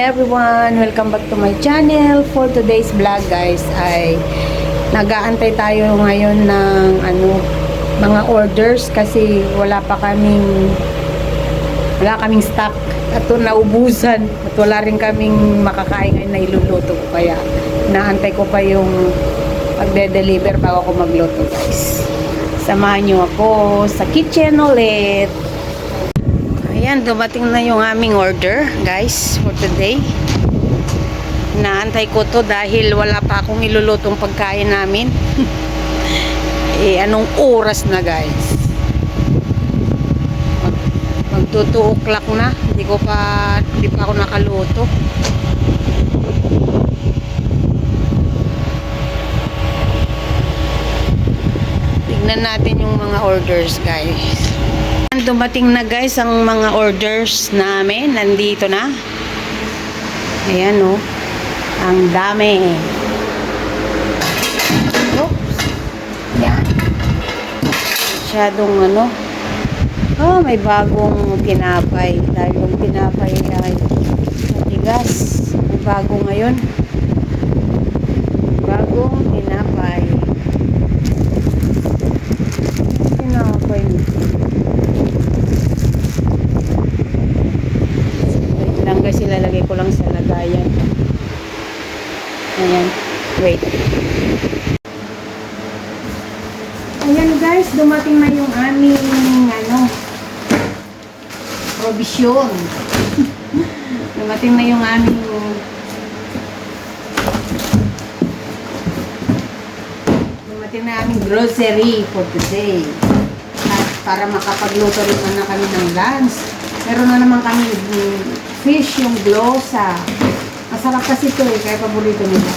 everyone! Welcome back to my channel. For today's vlog guys ay nag-aantay tayo ngayon ng mga orders kasi wala kaming stock at naubusan at wala rin kaming makakain ngayon na iluluto ko, kaya naantay ko pa yung pagde-deliver bago ako magluto guys. Samahan nyo ako sa kitchen ulit. Ayan, dumating na yung aming order guys for today. Naantay ko to dahil wala pa akong ilulutong pagkain namin. Anong oras na guys? Magto 2 o'clock na. Hindi pa ako nakaluto. Tignan natin yung mga orders guys. Dumating na guys ang mga orders namin. Nandito na. Ayan o. Ang dami. Oops. Ayan. Masyadong may bagong tinapay. Dahil yung tinapay ay matigas. May bago ngayon. Bagong tinapay. Tinapay. Guys, ilalagay ko lang sa lagayan. Ayan, wait. Ayan guys, dumating na yung aming provision. Dumating na yung aming grocery for today. At para makapagluto rin na kami ng lunch. Meron na naman kami fish, yung glosa. Masarap kasi ito kaya paborito nila.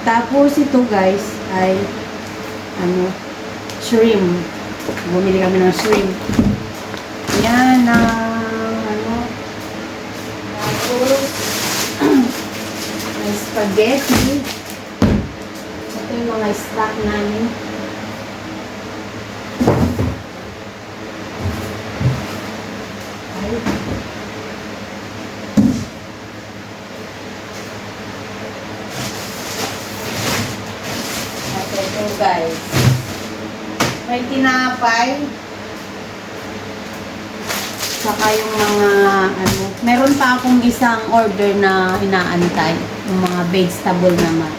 Tapos ito guys ay shrimp. Bumili kami ng shrimp. Yan tapos may spaghetti. Ito yung mga stock namin. Guys, may tinapay saka yung mga meron pa akong isang order na inaantay, yung mga vegetable naman.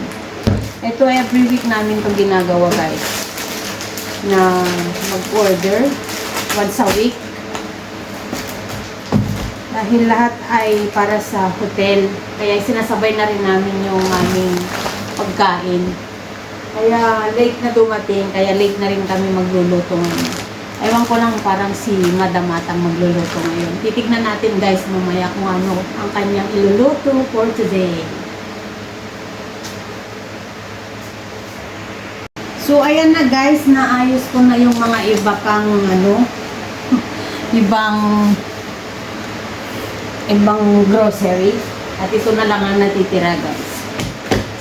Ito every week namin itong ginagawa guys, na mag-order once a week dahil lahat ay para sa hotel, kaya sinasabay na rin namin yung aming pagkain. Kaya late na dumating, kaya late na rin kami magluluto ngayon. Ewan ko lang, parang si Madam Atang magluluto ngayon. Titignan natin guys mamaya kung ano ang kanyang iluluto for today. So ayan na guys, naayos ko na yung mga iba pang ibang grocery. At ito na lang ang natitira guys.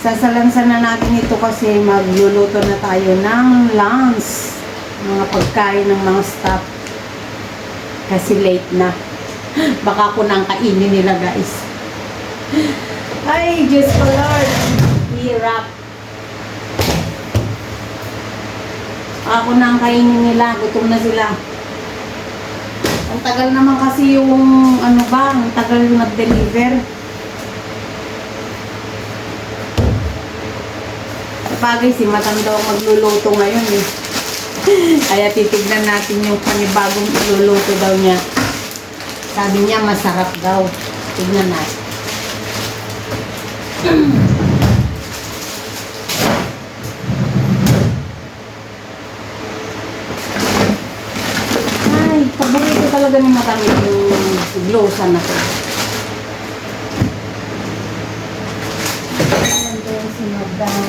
Sasalansan na natin ito kasi magluluto na tayo ng lunch. Mga pagkain ng mga staff. Kasi late na. Baka ako nang kainin nila guys. Ay, Diyos ko Lord. Hirap. Ako nang kainin nila. Gutom na sila. Ang tagal naman kasi yung ang tagal yung nag-deliver. Bagay si Matanda magluluto ngayon Kaya titignan natin yung panibagong iluluto daw niya. Sabi niya masarap daw. Tignan natin. Ay, paborito talaga ni Matanda yung glosa na to. Ayan din si Madam.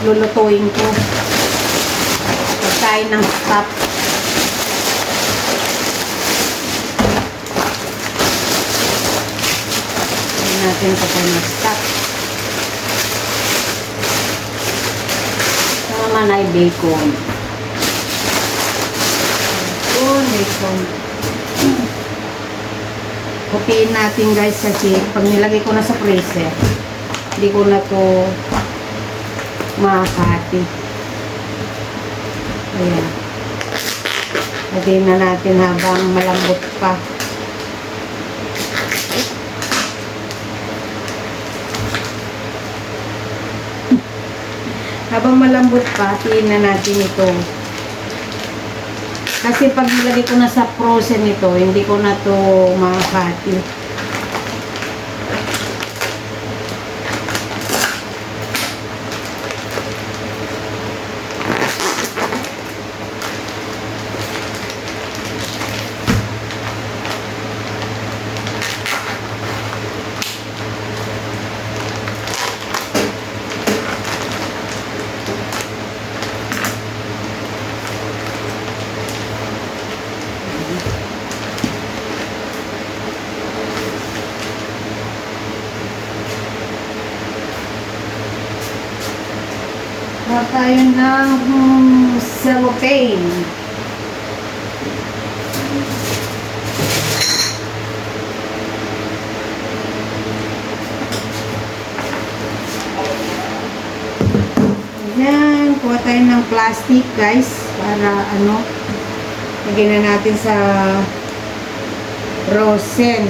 lulutuin ko. Pagkain ng stop. Hindi natin pagkain ng stop. Ito naman ay bacon. Bacon. Kupiin natin guys kasi pag nilagay ko na sa freezer, hindi ko na to makakati. Ayan. Lagay na natin habang malambot pa. Habang malambot pa, tiin na natin ito. Kasi pag nilagay ko na sa frozen ito, hindi ko na to makakati. Kuha tayo ng cellophane. Ayan, kuha tayo ng plastic guys para ano, lagyan na natin sa frozen.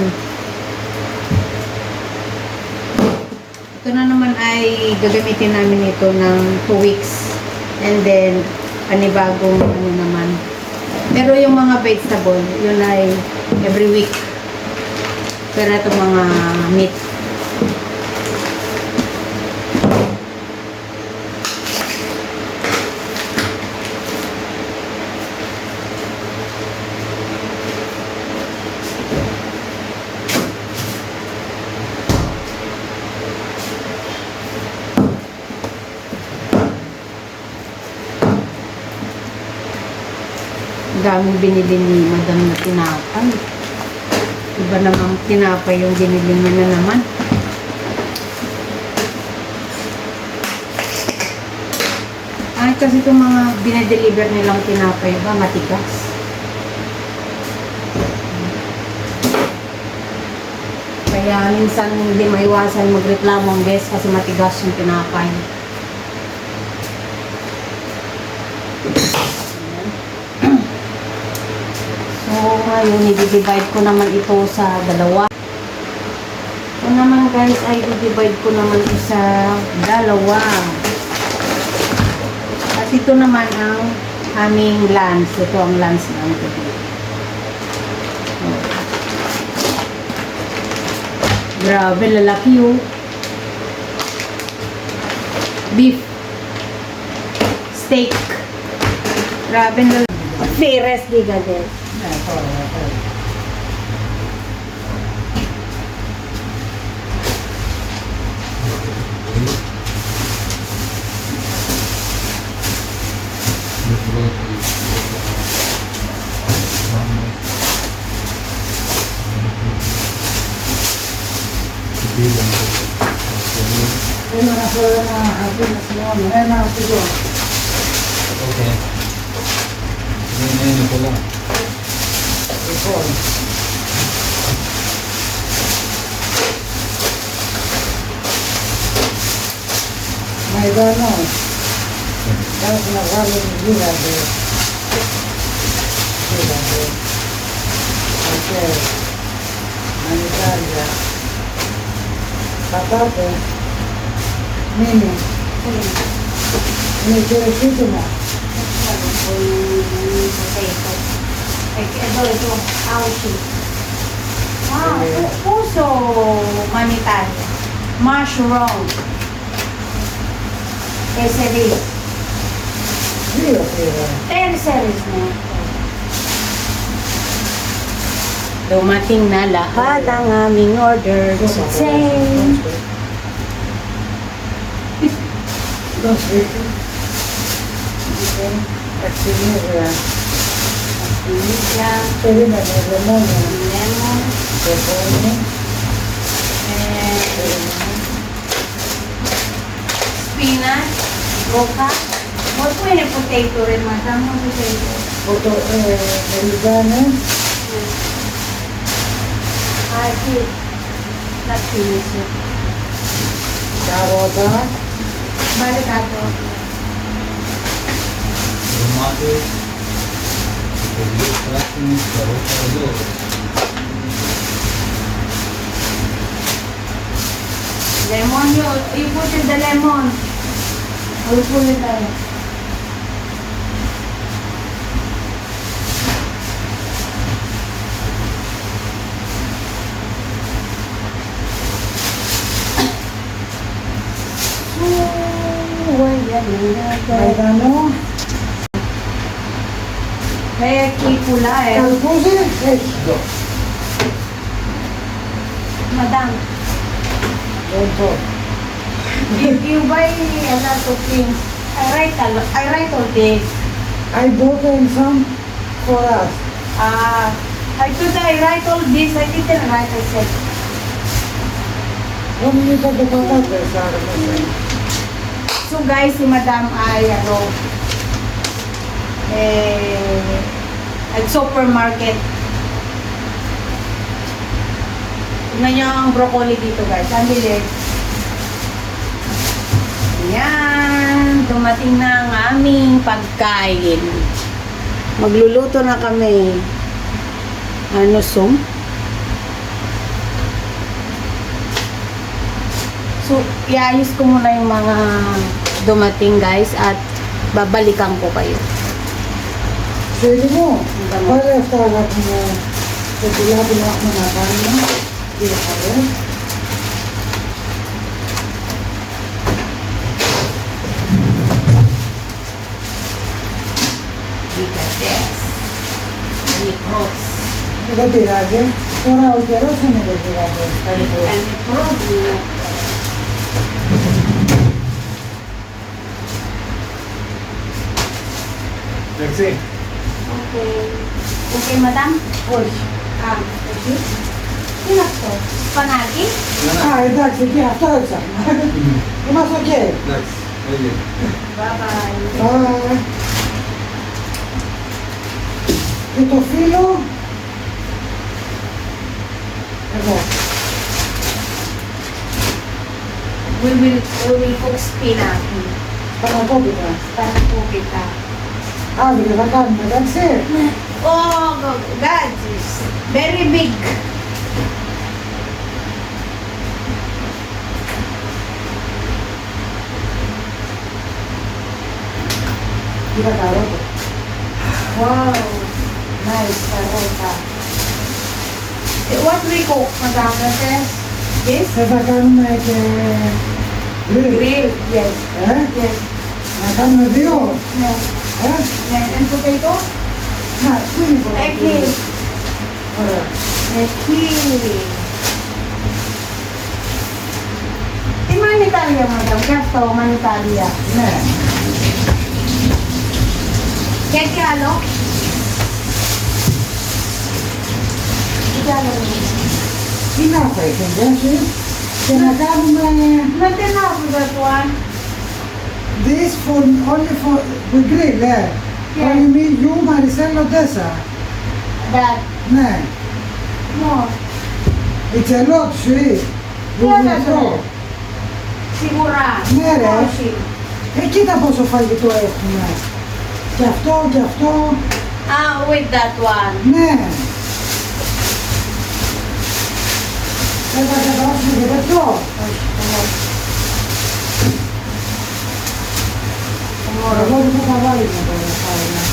Ito na naman ay gagamitin namin ito ng 2 weeks. And then, panibagong ano naman. Pero yung mga vegetable, yun ay every week. Pero ito mga meat. Daming binili ni Madam na tinapay. Iba namang tinapay yung binili niya na naman. Ay, kasi itong mga binedeliver nilang tinapay ba, matigas. Kaya minsan hindi maiwasan magreklamo ang guest kasi matigas yung tinapay. So, ngayon, i-divide ko naman ito sa dalawa. Ito naman guys, ay i-divide ko naman ito sa dalawa. At ito naman ang aming lunch. Ito ang lunch namin today. Grabe, lalaki oh. Beef. Steak. Grabe, lalaki. Feres, diga guys. Okay. Ini pula. May gano'n. Tapos nagwalo ng gilado. Okay. Manitarya. Tapos, nini. Nini, mo. Potato. Ito, aushi. Wow, puso manitario. Mushroom. Quesadilla. Dio, pero. Terceris na. Dumating na lahat ang aming order. Same. Dos veces. Okay. Actimidad. India, Perímene, demonio. lemon, Demonio. and spinach, roca. Huwag po yun yung potato rin, madam. Ang potato. Meridiana. Ay, cute. Not cute. Carota. Balik ako. Tomate, praticamente carota e loro. Lemon, you put in the lemon. Huwag po yun tayo. Maidano. Kaya pula eh. Calpuse. Esto. Madam, Pronto. if you buy a lot of things, I write all this. I bought some for us. I thought I write all this. I didn't write. I said, Non mi ricordo patate, Sara. so guys, si Madam ay at supermarket. Tignan nyo ang broccoli dito guys. Ang bilis. Ayan. Dumating na ang aming pagkain. Magluluto na kami. Ano, sum? So, iayos ko muna yung mga dumating guys at babalikan ko kayo. Pwede mo. Ang Para tawag mo. Pagkulabi na ako na kanin mo. Hindi ka rin. Look at this. Calicross. Ito tirage. Ora o tiro sa nila tirage. Calicross. Merci. Okay. Okay, madam? Oi. Okay. Sino to? Panagi? Ah, εντάξει, και αυτό έτσι. Είμαστε οκ. Εντάξει, έγινε. Bye-bye. Και το φύλλο. Εδώ. We will cook spinach. Πανακόπιτα. Panakupita. Αύριο θα κάνουμε, εντάξει. Oh, God. It's very big. Κοίτα καρότα. Wow. Nice, carota. What we cook, madam? This? Θα κάνουμε και γκριλ. Grill. Yes. Yes. Να κάνουμε δύο. Yes. Yes. And potato? Να, πού είναι η Εκεί. Ωραία. Εκεί. Τι μανιτάρια, madam? Και αυτό, μανιτάρια. Ναι. Και τι άλλο? Τι άλλο? Τι να θα εντάξει. Και να κάνουμε Μα τι να έχουμε το αν. this for only for the grill, Yeah. Only me, you, Maricelo, Tessa. That. Ναι. No. It's a lot, sweet. Τι άλλο? Σίγουρα. Ναι, ρε. Όχι. Κοίτα πόσο φαγητό έχουμε. Και αυτό, και αυτό. With that one. Ναι. Δεν θα καταβάσουμε και τέτοιο. Όχι, tomorrow. Εγώ δεν θα τα βάλει με το φάιλα.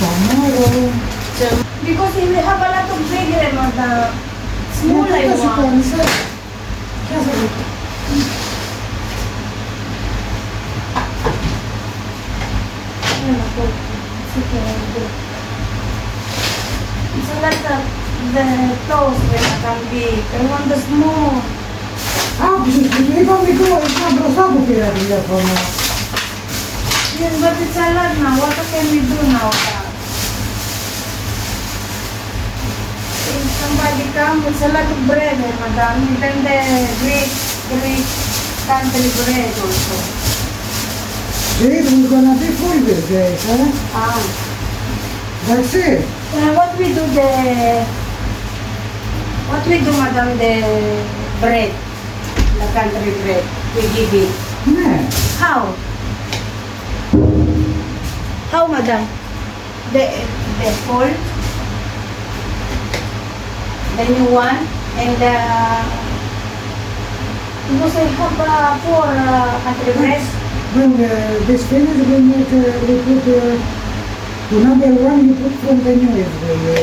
Tomorrow. Because we have a lot of big remember. Small I Γιατί το want. σηκώνεις, Πιάσε το. It's a lot of the toast when I can be. I want the small. abbracciato che era il telefono. Yes, but it's a lot now. What can we do now? If somebody come with a lot of bread, madam, then the Greek country bread also. Sì, we're gonna be full with this, eh? Ah. That's it. What we do madam, the bread, the country bread, we give it. Yeah. How? How, madam? The full, the new one, and because I have four country bread. When this finish, we put to number one, you put from the newest way.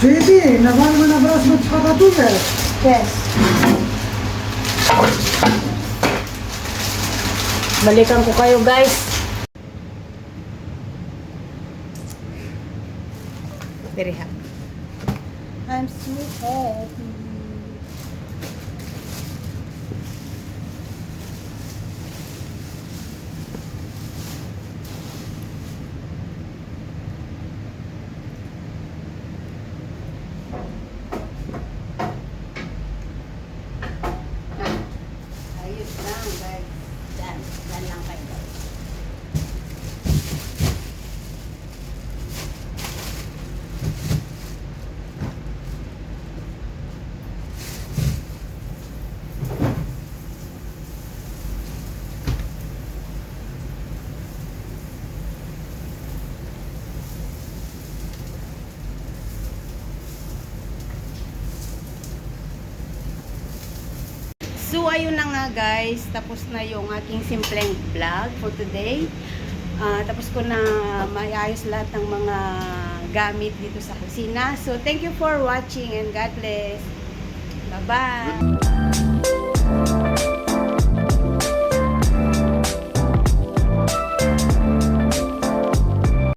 Sweetie, naman mo na bras mo patatuloy. Yes. Balikan ko kayo, guys. Very happy. I'm so happy. Ayos lang, guys. Dan lang kayo, guys. So, ayun na nga guys. Tapos na yung aking simpleng vlog for today. Tapos ko na maayos lahat ng mga gamit dito sa kusina. So, thank you for watching and God bless. Bye-bye!